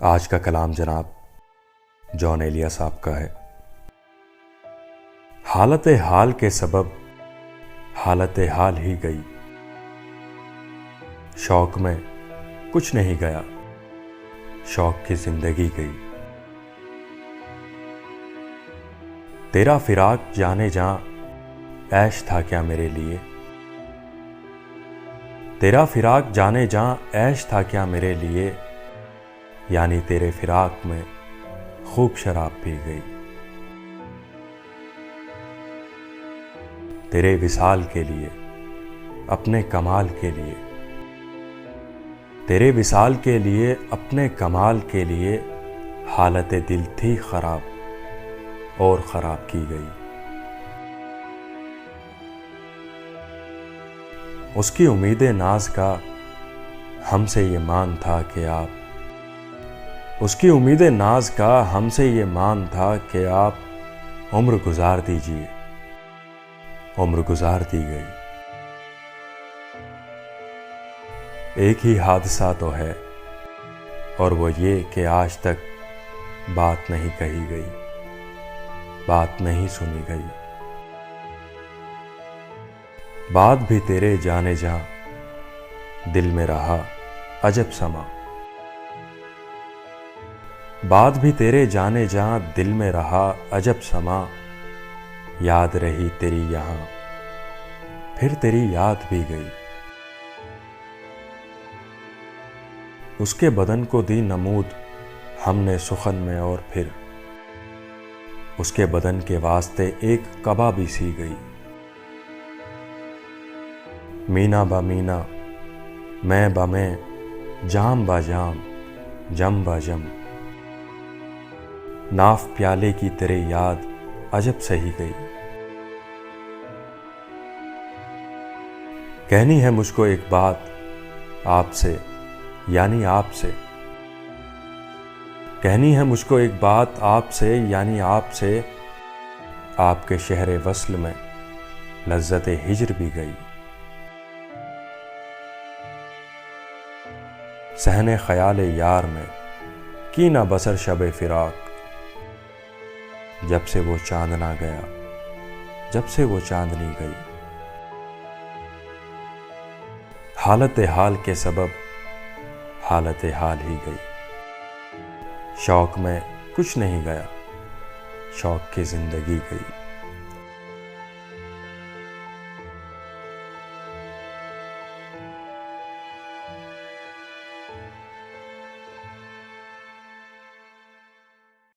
آج کا کلام جناب جان ایلیا صاحب کا ہے۔ حالت حال کے سبب حالت حال ہی گئی، شوق میں کچھ نہیں گیا، شوق کی زندگی گئی۔ تیرا فراق جانے جاں عیش تھا کیا میرے لیے، تیرا فراق جانے جاں عیش تھا کیا میرے لیے، یعنی تیرے فراق میں خوب شراب پی گئی۔ تیرے وصال کے لیے، اپنے کمال کے لیے، تیرے وصال کے لیے، اپنے کمال کے لیے حالت دل تھی خراب اور خراب کی گئی۔ اس کی امید ناز کا ہم سے یہ مان تھا کہ آپ، اس کی امید ناز کا ہم سے یہ مان تھا کہ آپ عمر گزار دیجئے، عمر گزار دی گئی۔ ایک ہی حادثہ تو ہے اور وہ یہ کہ آج تک بات نہیں کہی گئی، بات نہیں سنی گئی۔ بات بھی تیرے جانے جاں دل میں رہا عجب سما، بات بھی تیرے جانے جاں دل میں رہا عجب سما۔ یاد رہی تیری یہاں پھر تیری یاد بھی گئی۔ اس کے بدن کو دی نمود ہم نے سخن میں، اور پھر اس کے بدن کے واسطے ایک قبا بھی سی گئی۔ مینا با مینا، میں با میں، جام با جام، جم با جم، ناف پیالے کی تیرے یاد عجب سہی گئی۔ کہنی ہے مجھ کو ایک بات آپ سے، یعنی آپ سے، کہنی ہے مجھ کو ایک بات آپ سے، یعنی آپ سے، آپ کے شہر وصل میں لذت ہجر بھی گئی۔ صحن خیال یار میں کی نہ بسر شب فراق، جب سے وہ چاندنا گیا، جب سے وہ چاندنی گئی۔ حالت حال کے سبب حالت حال ہی گئی، شوق میں کچھ نہیں گیا، شوق کی زندگی گئی۔